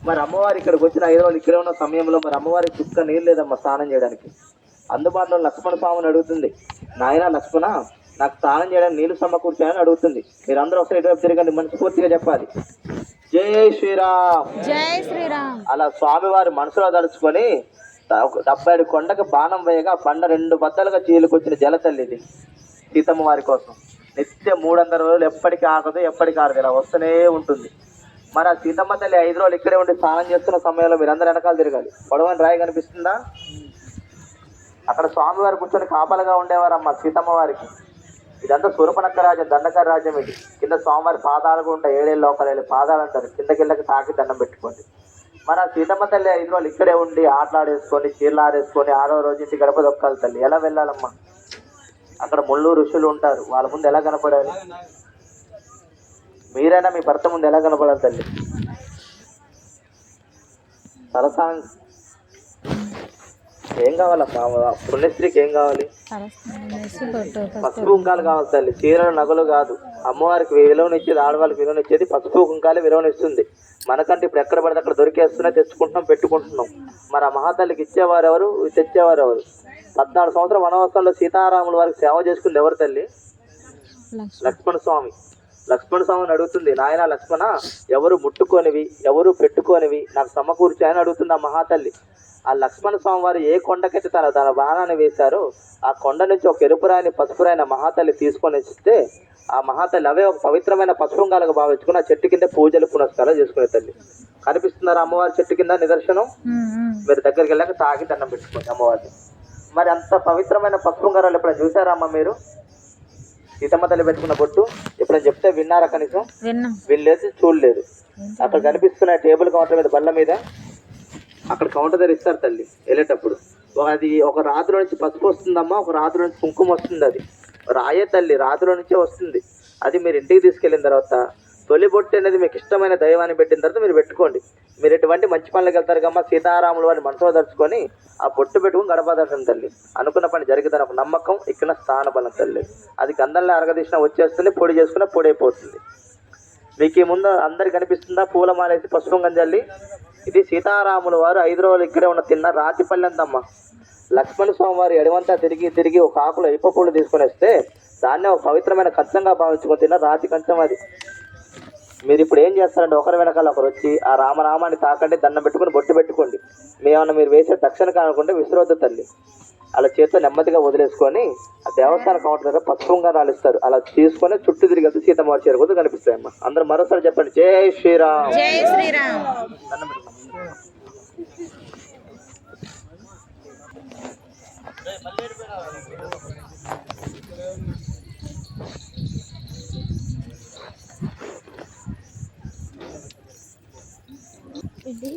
మరి అమ్మవారి ఇక్కడికి వచ్చిన 5 రోజులు ఇక్కడే ఉన్న సమయంలో మరి అమ్మవారికి చుక్క నీళ్ళు లేదమ్మా స్నానం చేయడానికి. అందుబాటులో లక్ష్మణ స్వామిని అడుగుతుంది, నాయన లక్ష్మణ నాకు స్నానం చేయడానికి నీళ్లు సమకూర్చాయని అడుగుతుంది. మీరందరూ ఒకసారి ఇటువైపు తిరగండి, మనస్ఫూర్తిగా చెప్పాలి జై శ్రీరామ్ జై శ్రీరామ్. అలా స్వామివారి మనసులో తలుచుకొని 70 కొండకు బాణం వేయగా బండ 2 బద్దలుగా చీలుకొచ్చిన జలతల్లి ఇది సీతమ్మ వారి కోసం. నిత్యం 300 రోజులు ఎప్పటికీ ఆగదు, ఎప్పటికీ ఆగదు, ఇలా వస్తూనే ఉంటుంది. మరి ఆ సీతమ్మ తల్లి 5 రోజులు ఇక్కడే ఉండి స్నానం చేస్తున్న సమయంలో మీరందరూ వెనకాల తిరగాలి. పొడవని రాయి కనిపిస్తుందా? అక్కడ స్వామివారు కూర్చొని కాపలుగా ఉండేవారమ్మ సీతమ్మ వారికి. ఇదంతా శూర్పణఖ రాజ్యం, దండకార రాజ్యం. ఇది కింద స్వామివారి పాదాలు ఉంటాయి, 7 లోకలేళ్ళు పాదాలు అంటారు. కిందకి తాకి దండం పెట్టుకోండి. మరి ఆ సీతమ్మ తల్లి 5 రోజులు ఇక్కడే ఉండి ఆటలాడేసుకొని చీరలు ఆడేసుకొని 6వ రోజు ఇంటి గడప దొక్కాలి. తల్లి ఎలా వెళ్ళాలమ్మా? అక్కడ ముళ్ళు ఋషులు ఉంటారు, వాళ్ళ ముందు ఎలా కనపడాలి? మీరైనా మీ భర్త ముందు ఎలా కనపడాలి తల్లి? తలసాంగ్ ఏం కావాలమ్మా? పుణ్యస్త్రీకి ఏం కావాలి? పసుపు కుంకాలు కావాలి తల్లి, చీరలు నగలు కాదు. అమ్మవారికి విలువనిచ్చేది, ఆడవాళ్ళకి విలువనిచ్చేది పసుపు కుంకాలే విలువనిస్తుంది. మనకంటే ఇప్పుడు ఎక్కడ పడితే అక్కడ దొరికేస్తున్నా తెచ్చుకుంటున్నాం, పెట్టుకుంటున్నాం. మరి ఆ మహాతల్లికి ఇచ్చేవారు ఎవరు, తెచ్చేవారు ఎవరు? 14 సంవత్సరం వనవాసంలో సీతారాముల వారికి సేవ చేసుకుంది ఎవరు తల్లి? లక్ష్మణ స్వామి. లక్ష్మణ స్వామిని అడుగుతుంది, నాయన లక్ష్మణ ఎవరు ముట్టుకోనివి, ఎవరు పెట్టుకోనివి నాకు సమకూర్చాయని అడుగుతుంది ఆ మహాతల్లి. ఆ లక్ష్మణ స్వామి వారు ఏ కొండకైతే తన బాణాన్ని వేశారో ఆ కొండ నుంచి ఒక ఎరుపురాయిని పసుపురాయిన మహాతల్లి తీసుకొని ఇస్తే ఆ మహాతల్లి అవే ఒక పవిత్రమైన పసుపుంగాలుగా భావించుకుని ఆ చెట్టు కింద పూజలు పునస్కారాలు చేసుకునే తల్లి. కనిపిస్తున్నారు అమ్మవారి చెట్టు కింద నిదర్శనం. మీరు దగ్గరికి వెళ్ళాక తాగి దండం పెట్టుకోండి అమ్మవారిని. మరి అంత పవిత్రమైన పసుపుంగారాలు ఎప్పుడైనా చూసారా అమ్మ మీరు? సీతమ్మ తల్లి పెట్టుకున్న బొట్టు ఎప్పుడైనా చెప్తే విన్నారా? కనీసం వినలేదు, చూడలేదు. అక్కడ కనిపిస్తున్న టేబుల్ కౌంటర్ మీద బల్ల మీద అక్కడ కౌంటర్ దగ్గర ఇస్తారు తల్లి వెళ్ళేటప్పుడు. అది ఒక రాత్రి నుంచి పసుపు వస్తుందమ్మా, ఒక రాత్రి నుంచి కుంకుమ వస్తుంది. అది రాయే తల్లి రాత్రిలో నుంచే వస్తుంది. అది మీరు ఇంటికి తీసుకెళ్ళిన తర్వాత తొలి బొట్టు అనేది మీకు ఇష్టమైన దైవాన్ని పెట్టిన తర్వాత మీరు పెట్టుకోండి. మీరు ఎటువంటి మంచి పనులకు వెళ్తారు కమ్మా, సీతారాములు వారిని మనసులో దర్చుకొని ఆ బొట్టు పెట్టుకుని గడపదర్శనం తల్లి. అనుకున్న పని జరుగుతుంది ఒక నమ్మకం, ఇక్కడ స్థాన బలం తల్లి. అది గంధంలో అరగదీసిన వచ్చేస్తుంది, పొడి చేసుకున్న పొడి అయిపోతుంది. మీకు ఈ ముందు అందరికి కనిపిస్తుందా? పూలమాలేసి పసుపు గంజల్లి. ఇది సీతారాముల వారు 5 రోజులు ఇక్కడే ఉన్న తిన్న రాతి పల్లెందమ్మ. లక్ష్మణ స్వామి వారు ఎడవంతా తిరిగి ఒక ఆకులో ఇప్ప పూలు తీసుకొని వస్తే దాన్నే ఒక పవిత్రమైన కంచంగా భావించుకొని తిన్న రాతి కంచం అది. మీరు ఇప్పుడు ఏం చేస్తారంటే ఒకరి వెనకాల ఒకరు వచ్చి ఆ రామనామాన్ని తాకండి, దండం పెట్టుకుని బొట్టు పెట్టుకోండి. మేమన్నా మీరు వేసే దక్షిణ కానుకుంటే విశ్రోధ తల్లి అలా చేతితో నెమ్మదిగా వదిలేసుకొని ఆ దేవస్థాన కౌంటర్ దగ్గర పసుపుగా రాలిస్తారు. అలా తీసుకొని చుట్టూ తిరిగి వెళ్తే సీతమ్మ చేరుకుంటూ కనిపిస్తాయమ్మా. అందరూ మరోసారి చెప్పండి జై శ్రీరామ్. జై శ్రీరామ్. ఇది